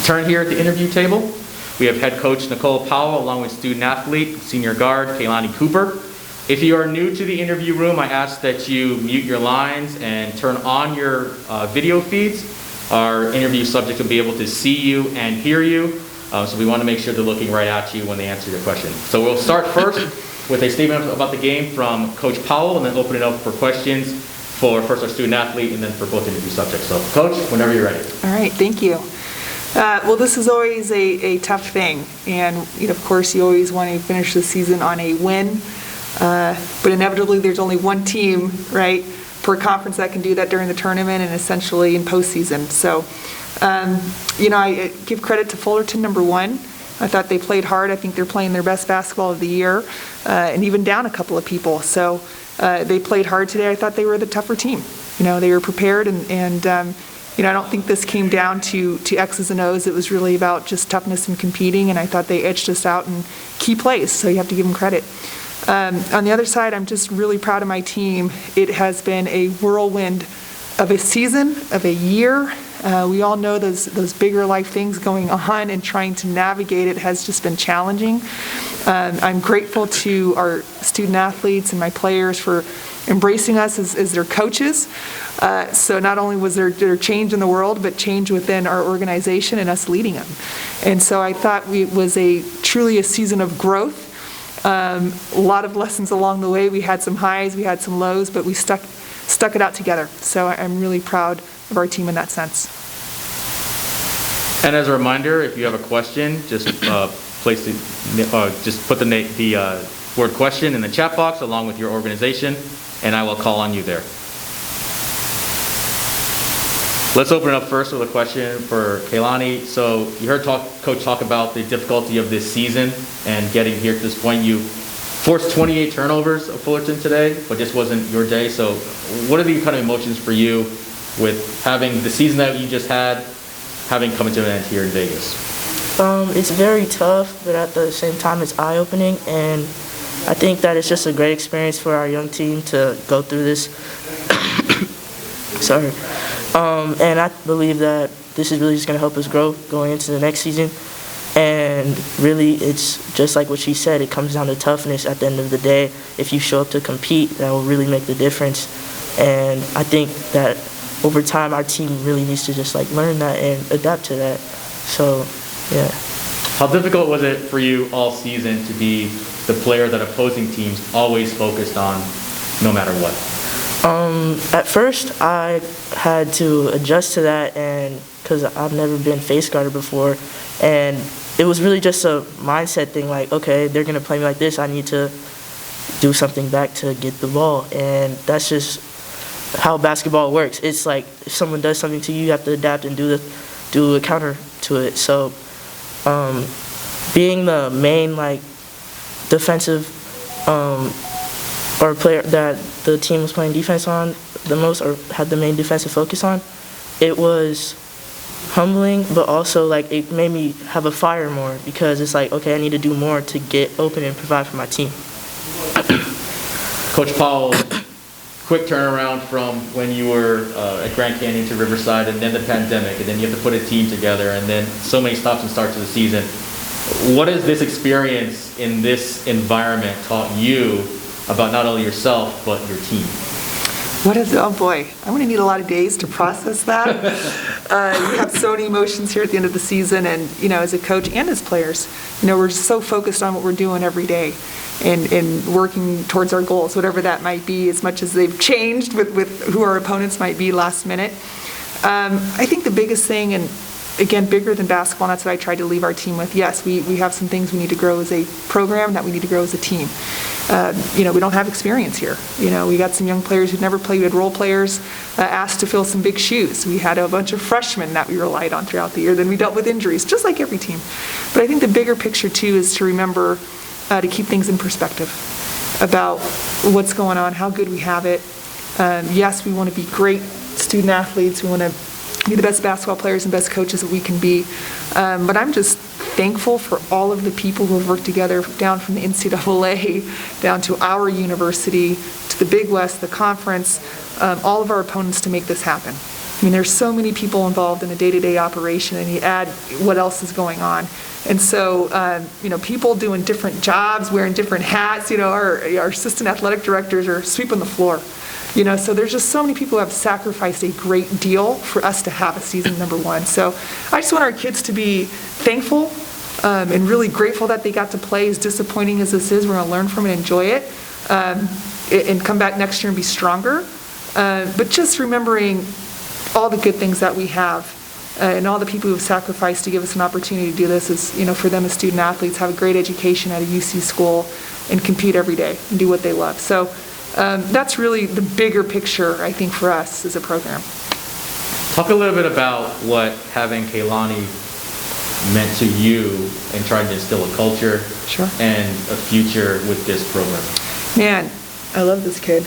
Turn here at the interview table. We have head coach Nicole Powell along with student athlete, senior guard Keilani Cooper. If you are new to the interview room, I ask that you mute your lines and turn on your video feeds. Our interview subject will be able to see you and hear you, so we want to make sure they're looking right at you when they answer your question. So we'll start first with a statement about the game from Coach Powell, and then open it up for questions for first our student athlete and then for both interview subjects. So Coach, whenever you're ready. All right, thank you. Well, this is always a tough thing, and of course you always want to finish the season on a win, but inevitably there's only one team, right, per conference that can do that during the tournament and essentially in postseason. So, I give credit to Fullerton, number one. I thought they played hard. I think they're playing their best basketball of the year, and even down a couple of people. So they played hard today. I thought they were the tougher team. They were prepared, and I don't think this came down to X's and O's. It was really about just toughness and competing, and I thought they edged us out in key plays, so you have to give them credit. On the other side, I'm just really proud of my team. It has been a whirlwind of a season, of a year. We all know those bigger life things going on, and trying to navigate it has just been challenging. I'm grateful to our student athletes and my players for embracing us as their coaches. So not only was there change in the world, but change within our organization and us leading them. And so I thought it was truly a season of growth. A lot of lessons along the way. We had some highs, we had some lows, but we stuck it out together. So I'm really proud of our team in that sense. And as a reminder, if you have a question, just just put the word question in the chat box along with your organization, and I will call on you there. Let's open it up first with a question for Keilani. So you heard Coach talk about the difficulty of this season and getting here to this point. You forced 28 turnovers of Fullerton today, but this wasn't your day. So what are the kind of emotions for you with having the season that you just had, having come to an end here in Vegas? It's very tough, but at the same time it's eye-opening, and I think that it's just a great experience for our young team to go through this. Sorry. And I believe that this is really just going to help us grow going into the next season. And really, it's just like what she said, it comes down to toughness at the end of the day. If you show up to compete, that will really make the difference. And I think that over time, our team really needs to just learn that and adapt to that. So, yeah. How difficult was it for you all season to be the player that opposing teams always focused on no matter what? At first, I had to adjust to that, and because I've never been face guarded before, and it was really just a mindset thing. Okay, they're gonna play me like this. I need to do something back to get the ball, and that's just how basketball works. It's like if someone does something to you, you have to adapt and do a counter to it. So, being the main defensive or player that the team was playing defense on the most, or had the main defensive focus on, it was humbling, but also it made me have a fire more, because it's okay, I need to do more to get open and provide for my team. Coach Powell, quick turnaround from when you were at Grand Canyon to Riverside, and then the pandemic, and then you have to put a team together, and then so many stops and starts of the season. What has this experience in this environment taught you about not only yourself, but your team? Oh boy, I'm going to need a lot of days to process that. You have so many emotions here at the end of the season, and as a coach and as players, we're just so focused on what we're doing every day and working towards our goals, whatever that might be, as much as they've changed with who our opponents might be last minute. I think the biggest thing, and again, bigger than basketball, and that's what I tried to leave our team with. Yes, we have some things we need to grow as a program, that we need to grow as a team. We don't have experience here. We got some young players who've never played. We had role players asked to fill some big shoes. We had a bunch of freshmen that we relied on throughout the year. Then we dealt with injuries, just like every team. But I think the bigger picture, too, is to remember to keep things in perspective about what's going on, how good we have it. Yes, we want to be great student athletes. We want to be the best basketball players and best coaches that we can be. But I'm just thankful for all of the people who have worked together, down from the NCAA, down to our university, to the Big West, the conference, all of our opponents, to make this happen. I mean, there's so many people involved in a day-to-day operation, and you add what else is going on. And so, people doing different jobs, wearing different hats, our assistant athletic directors are sweeping the floor. So there's just so many people who have sacrificed a great deal for us to have a season number one. So I just want our kids to be thankful and really grateful that they got to play. As disappointing as this is, we're going to learn from it, enjoy it, and come back next year and be stronger. But just remembering all the good things that we have and all the people who have sacrificed to give us an opportunity to do this is, for them as student athletes, have a great education at a UC school and compete every day and do what they love. So that's really the bigger picture, I think, for us as a program. Talk a little bit about what having Keilani meant to you and trying to instill a culture Sure. and a future with this program. Man, I love this kid.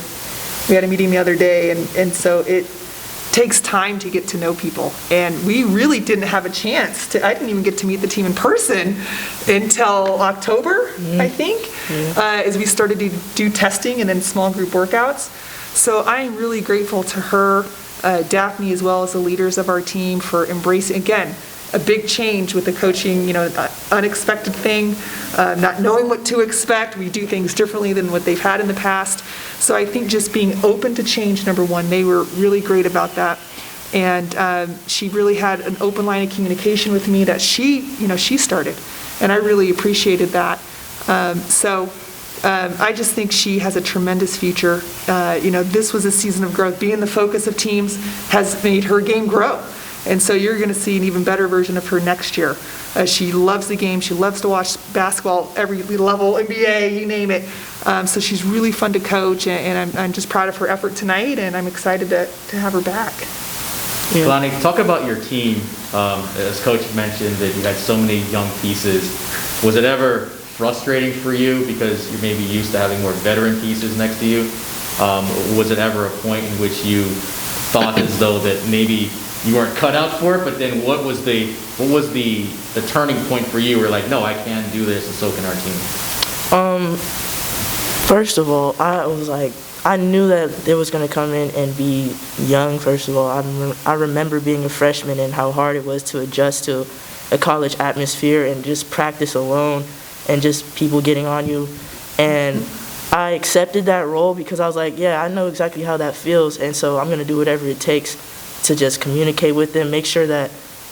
We had a meeting the other day, and so it takes time to get to know people. And we really didn't have a chance I didn't even get to meet the team in person until October, I think, as we started to do testing and then small group workouts. So I am really grateful to her, Daphne, as well as the leaders of our team for embracing, again, a big change with the coaching, unexpected thing, not knowing what to expect. We do things differently than what they've had in the past. So I think just being open to change, number one, they were really great about that. And she really had an open line of communication with me that she started. And I really appreciated that. I just think she has a tremendous future. This was a season of growth. Being the focus of teams has made her game grow. And so you're going to see an even better version of her next year. She loves the game. She loves to watch basketball, every level, NBA, you name it. So she's really fun to coach, and I'm just proud of her effort tonight, and I'm excited to have her back. Yeah. Keilani, talk about your team. As Coach mentioned that you had so many young pieces. Was it ever frustrating for you because you're maybe used to having more veteran pieces next to you? Was it ever a point in which you thought as though that maybe you weren't cut out for it, but then what was the turning point for you where like, no, I can do this and so can our team? First of all, I knew that it was going to come in and be young, first of all. I remember being a freshman and how hard it was to adjust to a college atmosphere and just practice alone and just people getting on you. And I accepted that role because I was like, yeah, I know exactly how that feels, and so I'm going to do whatever it takes to just communicate with them, make sure that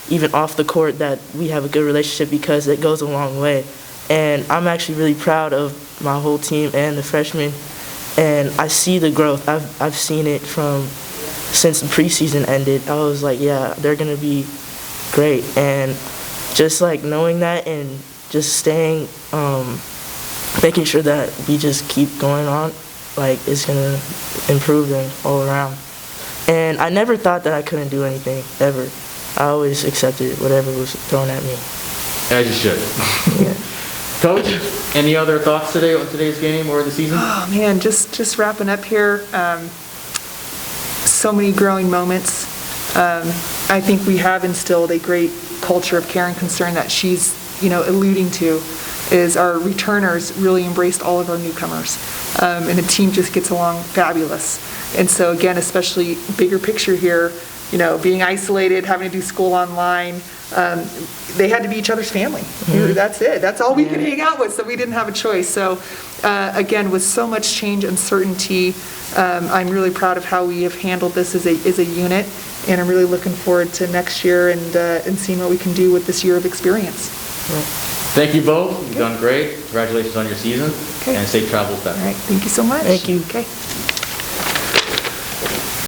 even off the court that we have a good relationship because it goes a long way. And I'm actually really proud of my whole team and the freshmen, and I see the growth. I've seen it since the preseason ended. I was like, yeah, they're going to be great. And just like knowing that and just staying, making sure that we just keep going on, like it's going to improve them all around. And I never thought that I couldn't do anything, ever. I always accepted whatever was thrown at me. As you should. Yeah. Coach, any other thoughts today on today's game or the season? Oh, man, just wrapping up here. So many growing moments. I think we have instilled a great culture of care and concern that she's, alluding to, is our returners really embraced all of our newcomers. And the team just gets along fabulous. And so again, especially bigger picture here, being isolated, having to do school online, they had to be each other's family. That's it. That's all we could hang out with, so we didn't have a choice. So again, with so much change, uncertainty, I'm really proud of how we have handled this as a unit, and I'm really looking forward to next year and seeing what we can do with this year of experience. Thank you both. You've done great. Congratulations on your season. Okay. And safe travels back. All right. Thank you so much. Thank you. Okay.